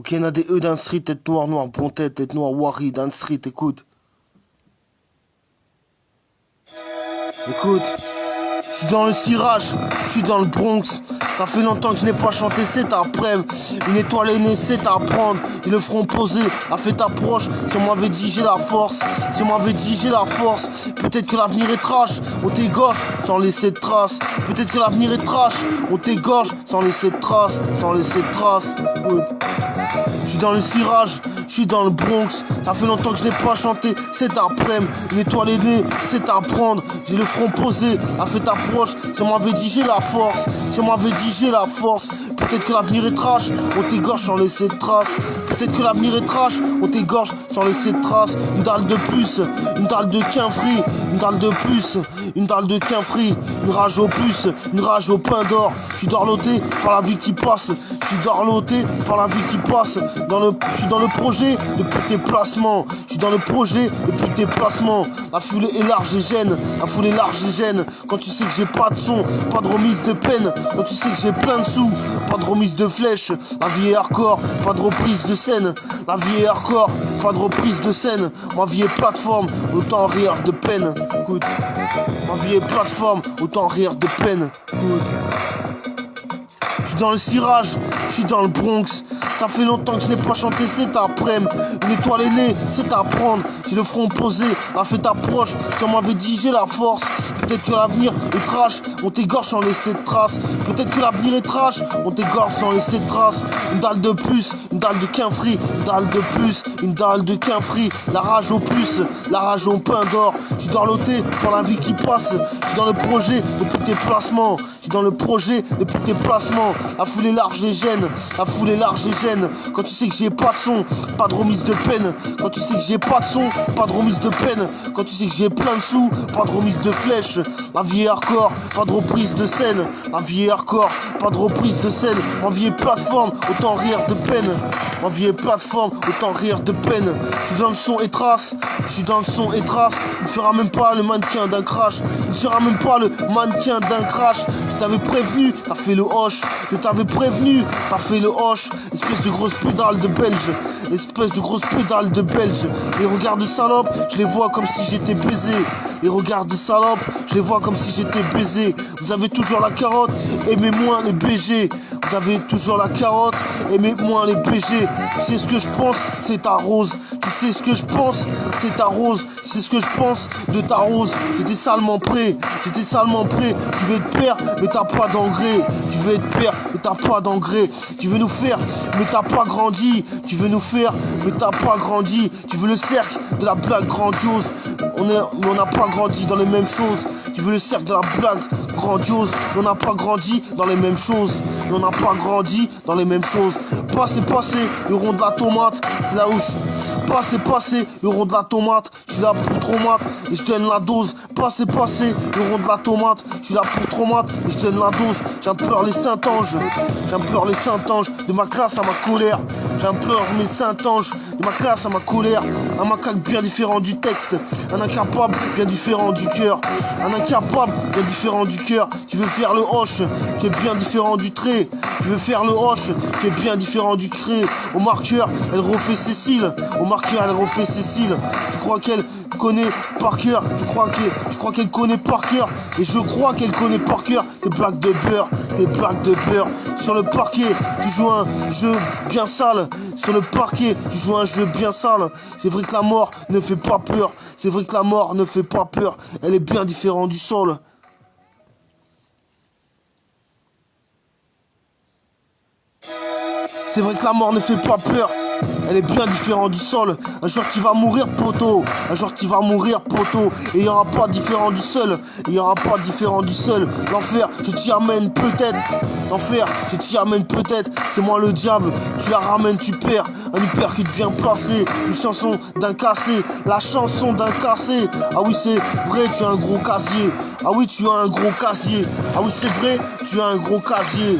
Ok, on a des E dans le street, tête noire, noire, bon tête noire, Wari, dans le street, écoute. Écoute, je suis dans le cirage, je suis dans le Bronx. Ça fait longtemps que je n'ai pas chanté, c'est après. Une étoile est née, c'est à prendre. Ils le feront poser, a fait approche. Si on m'avait dit j'ai la force, si on m'avait dit j'ai la force. Peut-être que l'avenir est trash, on t'égorge sans laisser de traces. Peut-être que l'avenir est trash, on t'égorge sans laisser de traces, sans laisser de traces. Écoute. Je suis dans le cirage, je suis dans le Bronx. Ça fait longtemps que je n'ai pas chanté, c'est après. Une étoile est née, c'est à prendre. J'ai le front posé, a fait approche. Si on m'avait dit j'ai la force, si on m'avait dit j'ai la force. Peut-être que l'avenir est trash, on t'égorge sans laisser de traces. Peut-être que l'avenir est trash, on t'égorge sans laisser de traces. Une dalle de plus, une dalle de quinfri, une dalle de plus, une dalle de quinfri, une rage au plus, une rage au pain d'or. Je suis dorloté par la vie qui passe, je suis dorloté par la vie qui passe. Je suis dans le projet depuis tes placements, je suis dans le projet depuis tes placements. La foulée est large et gêne, la foulée est large et gêne. Quand tu sais que j'ai pas de son, pas de remise de peine. Quand tu sais que j'ai plein de sous, pas de remise de flèche. La vie est hardcore, pas de reprise de scène. La vie est hardcore, pas de reprise de scène. Ma vie est plateforme, autant rire de peine. Écoute, ma vie est plateforme, autant rire de peine. Écoute. Je suis dans le cirage, je suis dans le Bronx. Ça fait longtemps que je n'ai pas chanté, c'est après. Une étoile est née, c'est à prendre. J'ai le front posé, a fait approche. Si on m'avait dit j'ai la force. Peut-être que l'avenir est trash, on t'égorge sans laisser de traces. Peut-être que l'avenir est trash, on t'égorge sans laisser de traces. Une dalle de plus, une dalle de quinfri, une dalle de plus, une dalle de quinfri. La rage au plus, la rage au pain d'or. Je suis dorloté pour la vie qui passe. Je suis dans le projet depuis tes placements. Je suis dans le projet depuis tes placements. La foule est large et gêne, la foule est large et gêne. Quand tu sais que j'ai pas de son, pas de remise de peine. Quand tu sais que j'ai pas de son, pas de remise de peine. Quand tu sais que j'ai plein de sous, pas de remise de flèche. La vie est hardcore, pas de reprise de scène. La vie est hardcore, pas de reprise de scène. Ma vie est plateforme, autant rire de peine. Ma vie est plateforme, autant rire de peine. Je suis dans le son et trace, je suis dans le son et trace. Il ne fera même pas le mannequin d'un crash. Il ne sera même pas le mannequin d'un crash. Je t'avais prévenu, t'as fait le hoche. Je t'avais prévenu, t'as fait le hoche. Espèce de grosse pédale de belge. Espèce de grosse pédale de belge. Les regards de salope, je les vois comme si j'étais baisé. Les regards de salope, je les vois comme si j'étais baisé. Vous avez toujours la carotte, aimez moins les BG. Vous avez toujours la carotte, aimez moins les BG. Tu sais ce que je pense, c'est ta rose. Tu sais ce que je pense, c'est ta rose. Tu sais ce que je pense de ta rose. J'étais salement prêt, j'étais salement prêt. Tu veux être père, mais t'as pas d'engrais. Tu veux être père, mais t'as pas d'engrais. Tu veux nous faire, mais t'as pas grandi. Tu veux nous faire, mais t'as pas grandi. Tu veux le cercle de la blague grandiose. On n'a pas grandi dans les mêmes choses. Tu veux le cercle de la blague grandiose. On n'a pas grandi dans les mêmes choses. On n'a pas grandi dans les mêmes choses. Passez, le rond de la tomate. C'est là où je... Passez, le rond de la tomate. Je suis là pour tomate et je donne la dose. Passez, le rond de la tomate. Je suis là pour tomate et je donne la dose. J'implore les Saint-Anges. J'implore les Saint-Anges. De ma classe à ma colère. J'implore mes Saint-Anges. De ma classe à ma colère. Un macaque bien différent du texte. Un incapable bien différent du cœur. Un incapable bien différent du cœur. Tu veux faire le hoche, tu es bien différent du trait. Tu veux faire le hoche, tu es bien différent du trait. Au marqueur, elle refait Cécile. Au marqueur, elle refait Cécile. Je crois qu'elle connaît par cœur. Je crois qu'elle connaît par cœur. Et je crois qu'elle connaît par cœur tes blagues de beurre. Tes blagues de beurre. Sur le parquet, tu joues un jeu bien sale. Sur le parquet, tu joues un jeu bien sale. C'est vrai que la mort ne fait pas peur. C'est vrai que la mort ne fait pas peur. Elle est bien différente du sol. C'est vrai que la mort ne fait pas peur. Elle est bien différente du sol. Un jour tu vas mourir poteau. Un jour tu vas mourir poteau. Et il n'y aura pas différent du seul. Il n'y aura pas différent du seul. L'enfer, je t'y amène peut-être. L'enfer, je t'y amène peut-être. C'est moi le diable. Tu la ramènes, tu perds. Un hypercute bien placé. Une chanson d'un cassé. La chanson d'un cassé. Ah oui c'est vrai, tu as un gros casier. Ah oui tu as un gros casier. Ah oui c'est vrai, tu as un gros casier.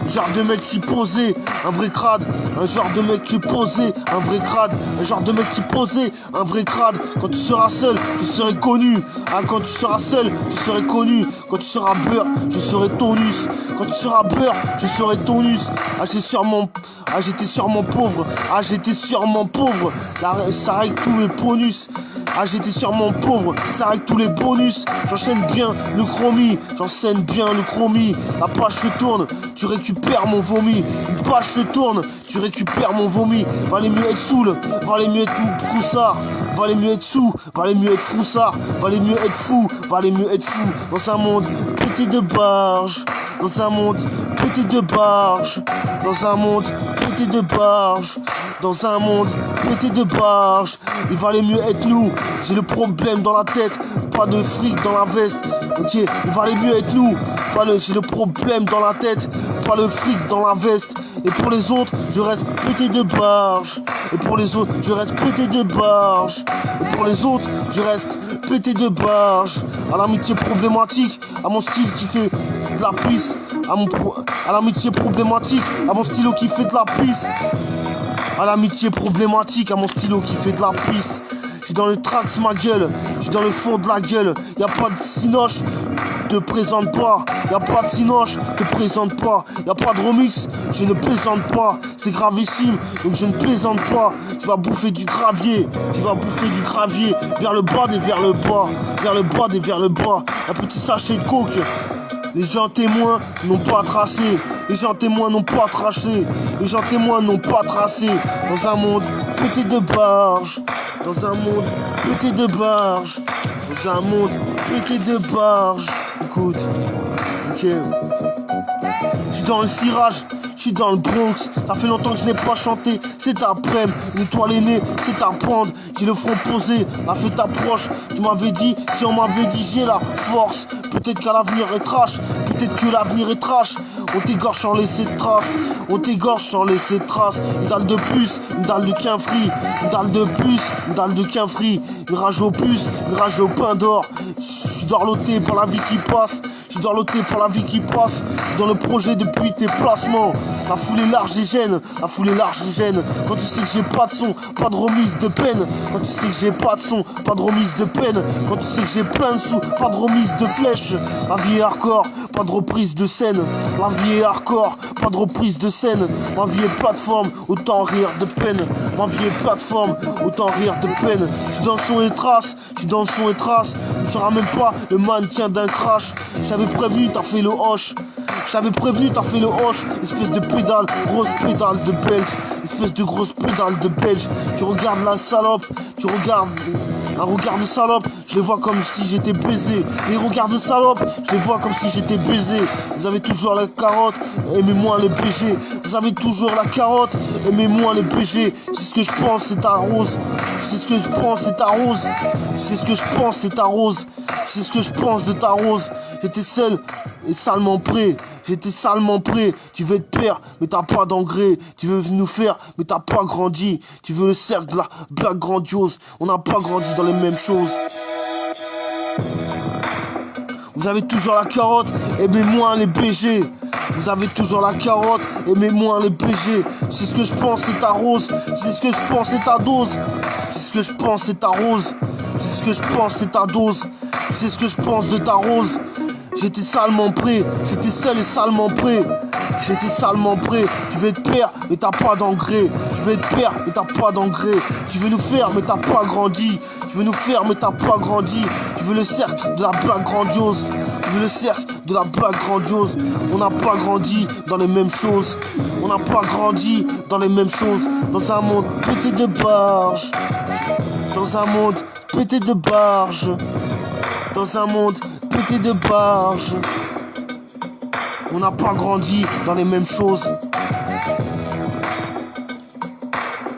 Genre de mec qui posait, un vrai crade. Un genre de mec qui posait, un vrai crade. Un genre de mec qui posait, un vrai crade. Quand tu seras seul, je serai connu. Ah, quand tu seras seul, je serai connu. Quand tu seras beurre, je serai tonus. Quand tu seras beurre, je serai tonus. Ah, j'étais sûrement pauvre. Ah, j'étais sûrement pauvre. Ça règle tous mes bonus. Ah, j'étais sûrement pauvre, ça règle tous les bonus. J'enchaîne bien le chromie, j'enchaîne bien le chromie. La page se tourne, tu récupères mon vomi. Une page se tourne, tu récupères mon vomi. Valait mieux être saoul, valait mieux être froussard. Valait mieux être sous, valait mieux être froussard. Valait mieux être fou, valait mieux être fou. Dans un monde pété de barges. Dans un monde pété de barges. Dans un monde pété de barges. Dans un monde pété de barges. Il valait mieux être nous. J'ai le problème dans la tête, pas de fric dans la veste. Ok, il valait mieux être nous. J'ai le problème dans la tête, pas le fric dans la veste. Et pour les autres, je reste pété de barges. Et pour les autres, je reste pété de barges. Et pour les autres, je reste pété de barges. À l'amitié problématique, à mon style qui fait de la pisse. À l'amitié problématique, à mon stylo qui fait de la pisse. À l'amitié problématique, à mon stylo qui fait de la pisse. Je suis dans le trax ma gueule, je suis dans le fond de la gueule. Y'a pas de sinoche, te présente pas. Y'a pas de sinoche, te présente pas. Y'a pas de remix, je ne plaisante pas. C'est gravissime, donc je ne plaisante pas. Tu vas bouffer du gravier, tu vas bouffer du gravier. Vers le bas et vers le bas, vers le bas et vers le bas. Un petit sachet de coke. Les gens témoins n'ont pas tracé. Les gens témoins n'ont pas tracé. Les gens témoins n'ont pas tracé. Dans un monde pété de barges. Dans un monde pété de barges. Dans un monde pété de barges. Écoute, ok. Je suis dans le cirage. Je suis dans le Bronx, ça fait longtemps que je n'ai pas chanté. C'est après-midi, une étoile est née, c'est à prendre. J'ai le front posé, la fête approche. Tu m'avais dit, si on m'avait dit j'ai la force. Peut-être qu'à l'avenir est trash, peut-être que l'avenir est trash. On t'égorge sans laisser de traces, on t'égorge sans laisser de traces. Une dalle de plus, une dalle de quinfri. Une dalle de plus, une dalle de quinfri. Une rage au plus, une rage au pain d'or. Je suis dorloté par la vie qui passe. Je suis dorloté par la vie qui passe. Je suis dans le projet depuis tes placements. La foule est large et gêne, la foule est large et gêne. Quand tu sais que j'ai pas de son, pas de remise de peine. Quand tu sais que j'ai pas de son, pas de remise de peine. Quand tu sais que j'ai plein de sous, pas de remise de flèche. La vie est hardcore, pas de reprise de scène. La vie est hardcore, pas de reprise de scène. Ma vie est plateforme, autant rire de peine. Ma vie est plateforme, autant rire de peine. Je suis dans le son et trace, je suis dans le son et trace. Tu ne seras même pas le mannequin d'un crash. Je t'avais prévenu, t'as fait le hoche. Je t'avais prévenu, t'as fait le hoche. Espèce de pédale, grosse pédale de belge. Espèce de grosse pédale de belge. Tu regardes la salope, tu regardes un regard de salope. Je les vois comme si j'étais baisé. Les regards de salope, je les vois comme si j'étais baisé. Vous avez toujours la carotte, aimez-moi les BG. Vous avez toujours la carotte, aimez-moi les BG. C'est ce que je pense, c'est ta rose. C'est ce que je pense, c'est ta rose. C'est ce que je pense, c'est ta rose. C'est ce que je pense de ta rose. J'étais seul et salement prêt. J'étais salement prêt. Tu veux être père, mais t'as pas d'engrais. Tu veux nous faire, mais t'as pas grandi. Tu veux le cercle de la blague grandiose. On n'a pas grandi dans les mêmes choses. Vous avez toujours la carotte, aimez-moi les BG. Vous avez toujours la carotte, aimez-moi les BG. C'est ce que je pense, c'est ta rose. C'est ce que je pense, c'est ta dose. C'est ce que je pense, c'est ta rose. C'est ce que je pense, c'est ta dose. C'est ce que je pense de ta rose. J'étais salement prêt, j'étais seul et salement prêt. J'étais salement prêt. Tu veux être père, mais t'as pas d'engrais. Tu veux être père, mais t'as pas d'engrais. Tu veux nous faire, mais t'as pas grandi. Tu veux nous faire, mais t'as pas grandi. Tu veux le cercle de la blague grandiose. Tu veux le cercle de la blague grandiose. On n'a pas grandi dans les mêmes choses. On n'a pas grandi dans les mêmes choses. Dans un monde pété de barges. Dans un monde pété de barges. Dans un monde pété de barges. On n'a pas grandi dans les mêmes choses.